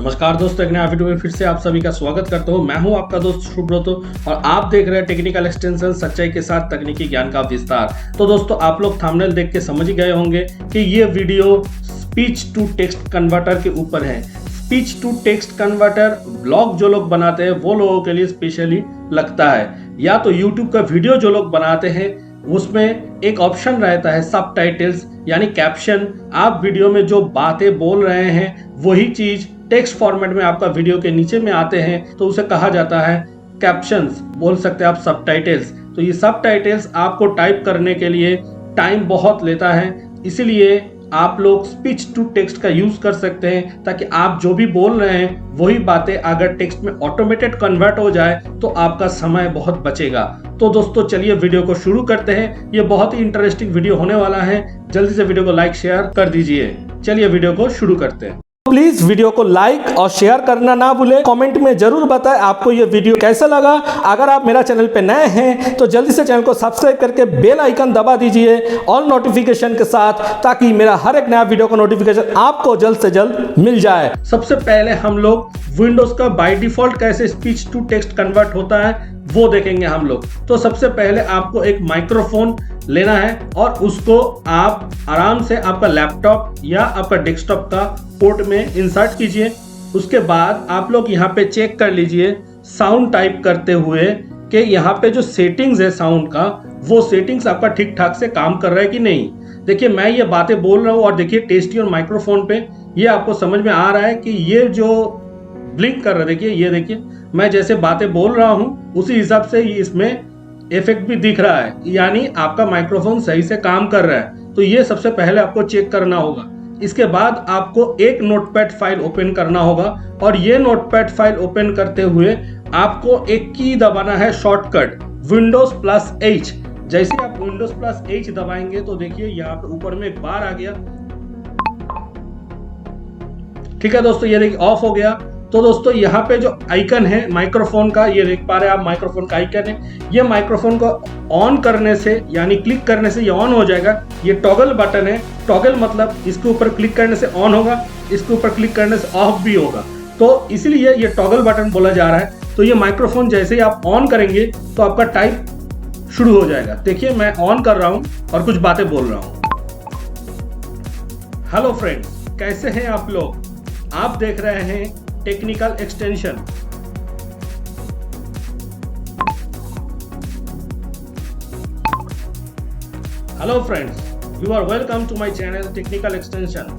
नमस्कार दोस्तों, एक नया वीडियो में फिर से आप सभी का स्वागत करता हूं। मैं हूं आपका दोस्त सुब्रत और आप देख रहे हैं टेक्निकल एक्सटेंशन, सच्चाई के साथ तकनीकी ज्ञान का विस्तार। तो दोस्तों, आप लोग थंबनेल देख के समझ ही गए होंगे कि ये video speech to text converter के ऊपर है। Speech to text converter blog जो लोग बनाते हैं वो लोगों के लिए स्पेशली लगता है, या तो यूट्यूब का वीडियो जो लोग बनाते हैं उसमें एक ऑप्शन रहता है सबटाइटल्स यानी कैप्शन। आप वीडियो में जो बातें बोल रहे हैं वही चीज टेक्स्ट फॉर्मेट में आपका वीडियो के नीचे में आते हैं, तो उसे कहा जाता है कैप्शंस, बोल सकते हैं आप सबटाइटल्स। तो ये सबटाइटल्स आपको टाइप करने के लिए टाइम बहुत लेता है, इसलिए आप लोग स्पीच टू टेक्स्ट का यूज कर सकते हैं ताकि आप जो भी बोल रहे हैं वही बातें अगर टेक्स्ट में ऑटोमेटेड कन्वर्ट हो जाए तो आपका समय बहुत बचेगा। तो दोस्तों चलिए वीडियो को शुरू करते हैं। ये बहुत ही इंटरेस्टिंग वीडियो होने वाला है। जल्दी से वीडियो को लाइक शेयर कर दीजिए। चलिए वीडियो को शुरू करते हैं। प्लीज वीडियो को लाइक और शेयर करना ना भूलें। कमेंट में जरूर बताएं आपको ये वीडियो कैसा लगा। अगर आप मेरा चैनल पे नए हैं तो जल्दी से चैनल को सब्सक्राइब करके बेल आइकन दबा दीजिए ऑल नोटिफिकेशन के साथ, ताकि मेरा हर एक नया वीडियो का नोटिफिकेशन आपको जल्द से जल्द मिल जाए। सबसे पहले हम लोग विंडोज का बाय डिफॉल्ट कैसे स्पीच टू टेक्स्ट कन्वर्ट होता है वो देखेंगे हम लोग। तो सबसे पहले आपको एक माइक्रोफोन लेना है और उसको आप आराम से आपका लैपटॉप या आपका डेस्कटॉप का पोर्ट में इंसर्ट कीजिए। उसके बाद आप लोग यहाँ पे चेक कर लीजिए साउंड टाइप करते हुए कि यहाँ पे जो सेटिंग्स है साउंड का, वो सेटिंग्स आपका ठीक ठाक से काम कर रहा है कि नहीं। देखिए मैं ये बातें बोल रहा हूँ और देखिए टेस्टी और माइक्रोफोन पे ये आपको समझ में आ रहा है कि ये जो ब्लिंक कर रहा है, देखिए ये देखिए मैं जैसे बातें बोल रहा हूँ उसी हिसाब से इसमें इफेक्ट भी दिख रहा है, यानी आपका माइक्रोफोन सही से काम कर रहा है। तो ये सबसे पहले आपको चेक करना होगा। इसके बाद आपको एक नोटपैड फाइल ओपन करना होगा और ये नोटपैड फाइल ओपन करते हुए आपको एक की दबाना है, शॉर्टकट Windows+H। जैसे आप Windows+H दबाएंगे तो देखिए यहाँ पे ऊपर में एक बार आ गया। ठीक है दोस्तों, ये देखिए ऑफ हो गया। तो दोस्तों यहाँ पे जो आइकन है माइक्रोफोन का, ये देख पा रहे हैं आप माइक्रोफोन का आइकन है। ये माइक्रोफोन को ऑन करने से यानी क्लिक करने से ये ऑन हो जाएगा। ये टॉगल बटन है, टॉगल मतलब इसके ऊपर क्लिक करने से ऑन होगा, इसके ऊपर क्लिक करने से ऑफ भी होगा, तो इसलिए ये टॉगल बटन बोला जा रहा है। तो ये माइक्रोफोन जैसे ही आप ऑन करेंगे तो आपका टाइप शुरू हो जाएगा। देखिए मैं ऑन कर रहा हूँ और कुछ बातें बोल रहा हूँ। हेलो फ्रेंड्स, कैसे हैं आप लोग? आप देख रहे हैं technical extension. Hello friends, you are welcome to my channel technical extension.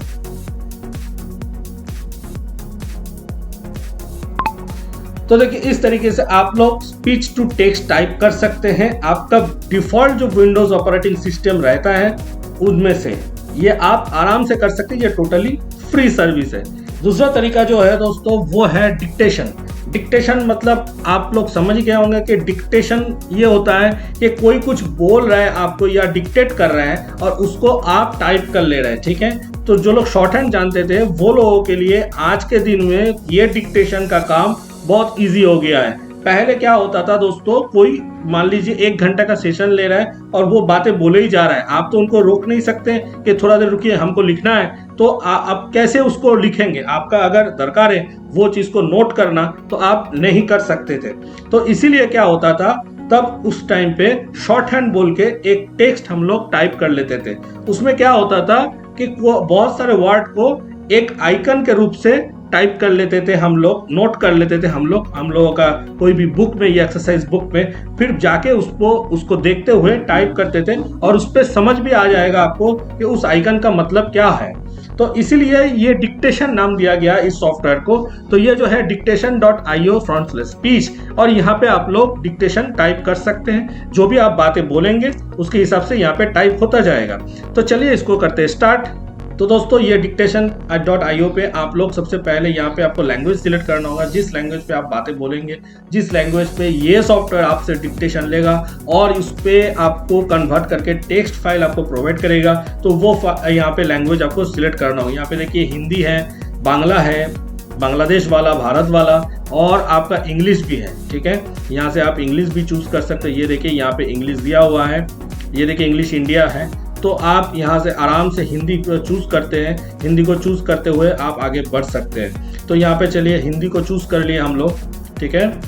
तो देखिए इस तरीके से आप लोग स्पीच टू टेक्स्ट टाइप कर सकते हैं। आपका डिफॉल्ट जो विंडोज ऑपरेटिंग सिस्टम रहता है उनमें से ये आप आराम से कर सकते हैं। ये टोटली फ्री सर्विस है। दूसरा तरीका जो है दोस्तों वो है डिक्टेशन। डिक्टेशन मतलब आप लोग समझ गए होंगे कि डिक्टेशन ये होता है कि कोई कुछ बोल रहा है आपको या डिक्टेट कर रहा है और उसको आप टाइप कर ले रहे हैं। ठीक है, तो जो लोग शॉर्ट हैंड जानते थे वो लोगों के लिए आज के दिन में ये डिक्टेशन का काम बहुत ईजी हो गया है। पहले क्या होता था दोस्तों, कोई मान लीजिए 1 घंटे का सेशन ले रहा है और वो बातें बोले ही जा रहा है, आप तो उनको रोक नहीं सकते कि थोड़ा देर रुकिए हमको लिखना है। तो आप कैसे उसको लिखेंगे? आपका अगर दरकार है वो चीज को नोट करना तो आप नहीं कर सकते थे। तो इसीलिए क्या होता था, तब उस टाइम पे शॉर्ट हैंड बोल के एक टेक्स्ट हम लोग टाइप कर लेते थे। उसमें क्या होता था कि बहुत सारे वर्ड को एक आइकन के रूप से टाइप कर लेते थे हम लोग, नोट कर लेते थे हम लोगों का कोई भी बुक में या एक्सरसाइज बुक में, फिर जाके उसको देखते हुए टाइप करते थे और उस पर समझ भी आ जाएगा आपको कि उस आइकन का मतलब क्या है। तो इसीलिए ये डिक्टेशन नाम दिया गया इस सॉफ्टवेयर को। तो ये जो है dictation.io/speech, और यहाँ पे आप लोग डिक्टेशन टाइप कर सकते हैं। जो भी आप बातें बोलेंगे उसके हिसाब से यहाँ पे टाइप होता जाएगा। तो चलिए इसको करते हैं स्टार्ट। तो दोस्तों ये dictation.io पे आप लोग सबसे पहले यहाँ पे आपको लैंग्वेज सिलेक्ट करना होगा, जिस लैंग्वेज पे आप बातें बोलेंगे, जिस लैंग्वेज पे ये सॉफ्टवेयर आपसे डिक्टेशन लेगा और उस पे आपको कन्वर्ट करके टेक्स्ट फाइल आपको प्रोवाइड करेगा। तो वो यहाँ पे लैंग्वेज आपको सिलेक्ट करना होगा। यहाँ पे देखिए हिंदी है, बांग्ला है, बांग्लादेश वाला, भारत वाला, और आपका इंग्लिश भी है। ठीक है, यहाँ से आप इंग्लिश भी चूज कर सकते हैं। ये देखिए यहाँ पे इंग्लिश दिया हुआ है, ये देखिए इंग्लिश इंडिया है। तो आप यहाँ से आराम से हिंदी को चूज़ करते हैं। हिंदी को चूज़ करते हुए आप आगे बढ़ सकते हैं। तो यहाँ पे चलिए हिंदी को चूज़ कर लिए हम लोग, ठीक है,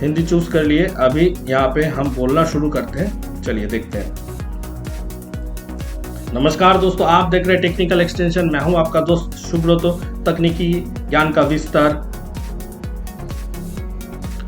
हिंदी चूज़ कर लिए। अभी यहाँ पे हम बोलना शुरू करते हैं, चलिए देखते हैं। नमस्कार दोस्तों, आप देख रहे हैं टेक्निकल एक्सटेंशन। मैं हूं आपका दोस्त सुब्रतो, तकनीकी ज्ञान का विस्तार।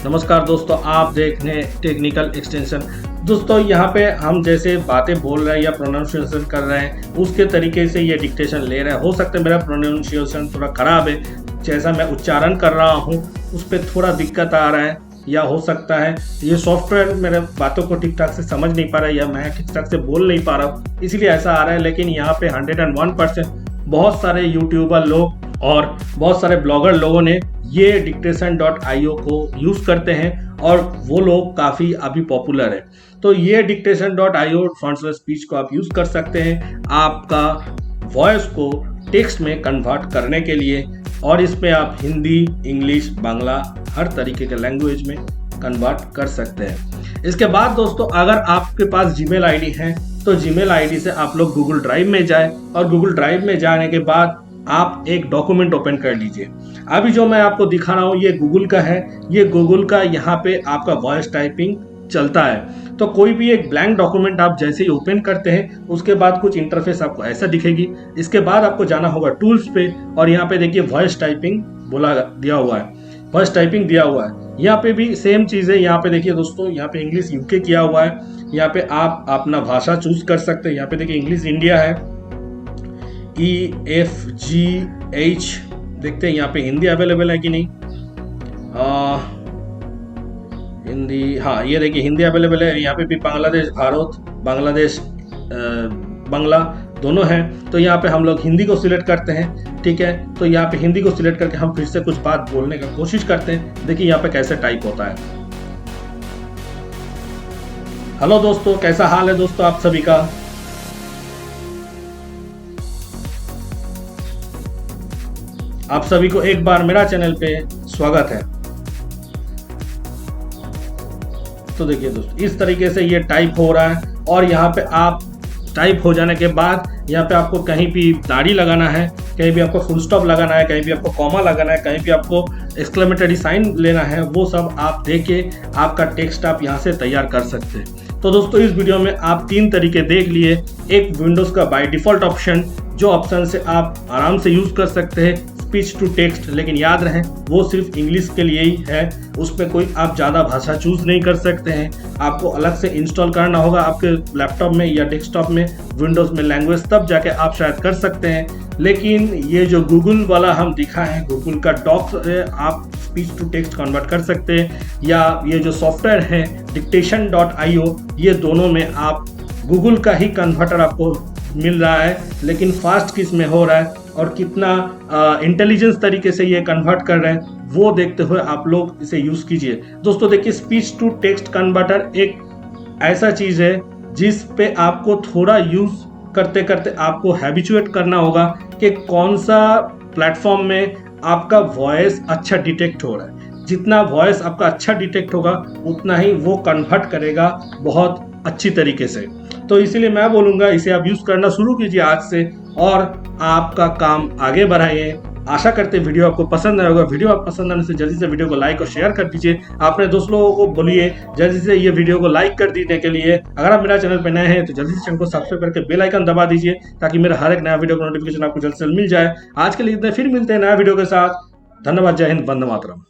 नमस्कार दोस्तों, आप देख रहे हैं टेक्निकल एक्सटेंशन। दोस्तों यहाँ पे हम जैसे बातें बोल रहे हैं या प्रोनाउंसिएशन कर रहे हैं उसके तरीके से ये डिक्टेशन ले रहे हैं। हो सकता है मेरा प्रोनाउंसिएशन थोड़ा खराब है, जैसा मैं उच्चारण कर रहा हूँ उस पर थोड़ा दिक्कत आ रहा है, या हो सकता है ये सॉफ्टवेयर मेरे बातों को ठीक ठाक से समझ नहीं पा रहा है, या मैं ठीक ठाक से बोल नहीं पा रहा हूँ, इसलिए ऐसा आ रहा है। लेकिन यहाँ पे 101% बहुत सारे यूट्यूबर लोग और बहुत सारे ब्लॉगर लोगों ने ये dictation.io को यूज़ करते हैं और वो लोग काफ़ी अभी पॉपुलर है। तो ये dictation.io फ्रंट स्पीच को आप यूज़ कर सकते हैं आपका वॉइस को टेक्स्ट में कन्वर्ट करने के लिए, और इसमें आप हिंदी, इंग्लिश, बांग्ला हर तरीके के लैंग्वेज में कन्वर्ट कर सकते हैं। इसके बाद दोस्तों अगर आपके पास जीमेल आईडी है तो जीमेल आईडी से आप लोग गूगल ड्राइव में जाए, और गूगल ड्राइव में जाने के बाद आप एक डॉक्यूमेंट ओपन कर लीजिए। अभी जो मैं आपको दिखा रहा हूँ ये गूगल का है। ये गूगल का यहाँ पे आपका वॉइस टाइपिंग चलता है। तो कोई भी एक ब्लैंक डॉक्यूमेंट आप जैसे ही ओपन करते हैं उसके बाद कुछ इंटरफेस आपको ऐसा दिखेगी। इसके बाद आपको जाना होगा टूल्स पे, और यहाँ पे देखिए वॉइस टाइपिंग बोला दिया हुआ है, वॉइस टाइपिंग दिया हुआ है। यहाँ पे भी सेम चीज़ है। यहाँ पे देखिए दोस्तों, यहाँ पे इंग्लिश यूके किया हुआ है। यहाँ पे आप अपना भाषा चूज कर सकते हैं। यहाँ पे देखिए इंग्लिश इंडिया है, EFGH। देखते हैं यहाँ पे हिंदी अवेलेबल है कि नहीं। हिंदी, हाँ ये देखिए हिंदी अवेलेबल है। यहाँ पे भी बांग्लादेश भारत, बांग्लादेश बांग्ला दोनों हैं। तो यहाँ पे हम लोग हिंदी को सिलेक्ट करते हैं, ठीक है। तो यहाँ पे हिंदी को सिलेक्ट करके हम फिर से कुछ बात बोलने का कोशिश करते हैं। देखिए यहाँ पे कैसे टाइप होता है। हेलो दोस्तों, कैसा हाल है दोस्तों आप सभी का। आप सभी को एक बार मेरा चैनल पे स्वागत है। तो देखिए दोस्तों इस तरीके से ये टाइप हो रहा है, और यहाँ पे आप टाइप हो जाने के बाद यहाँ पे आपको कहीं भी दाढ़ी लगाना है, कहीं भी आपको फुल स्टॉप लगाना है, कहीं भी आपको कॉमा लगाना है, कहीं भी आपको एक्सक्लेमेटरी साइन लेना है, वो सब आप देके आपका टेक्स्ट आप यहाँ से तैयार कर सकते हैं। तो दोस्तों इस वीडियो में आप 3 तरीके देख लिए। एक विंडोज़ का बाय डिफ़ॉल्ट ऑप्शन, जो ऑप्शन से आप आराम से यूज़ कर सकते हैं स्पीच टू टेक्स्ट, लेकिन याद रहे वो सिर्फ इंग्लिश के लिए ही है। उसमें कोई आप ज़्यादा भाषा चूज़ नहीं कर सकते हैं। आपको अलग से इंस्टॉल करना होगा आपके लैपटॉप में या डेस्कटॉप में विंडोज़ में लैंग्वेज, तब जाके आप शायद कर सकते हैं। लेकिन ये जो गूगल वाला हम दिखा है, गूगल का डॉक से आप स्पीच टू टेक्स्ट कन्वर्ट कर सकते हैं, या ये जो सॉफ्टवेयर है dictation.io, ये दोनों में आप गूगल का ही कन्वर्टर आपको मिल रहा है। लेकिन फास्ट किस में हो रहा है और कितना इंटेलिजेंस तरीके से ये कन्वर्ट कर रहे हैं वो देखते हुए आप लोग इसे यूज़ कीजिए। दोस्तों देखिए स्पीच टू टेक्स्ट कन्वर्टर एक ऐसा चीज़ है जिस पे आपको थोड़ा यूज़ करते करते आपको हैबिचुएट करना होगा कि कौन सा प्लेटफॉर्म में आपका वॉइस अच्छा डिटेक्ट हो रहा है। जितना वॉइस आपका अच्छा डिटेक्ट होगा उतना ही वो कन्वर्ट करेगा बहुत अच्छी तरीके से। तो इसीलिए मैं बोलूँगा इसे आप यूज़ करना शुरू कीजिए आज से, और आपका काम आगे बढ़ाइए। आशा करते हैं वीडियो आपको पसंद आएगा। वीडियो आप पसंद आने से जल्दी से वीडियो को लाइक और शेयर कर दीजिए। अपने दोस्त लोगों को बोलिए जल्दी से ये वीडियो को लाइक कर देने के लिए। अगर आप मेरा चैनल पर नए हैं तो जल्दी से चैनल को सब्सक्राइब करके बेल आइकन दबा दीजिए, ताकि मेरा हर एक नया वीडियो का नोटिफिकेशन आपको जल्द से जल्द मिल जाए। आज के लिए इतने, फिर मिलते हैं नया वीडियो के साथ। धन्यवाद, जय हिंद, वंदे मातरम।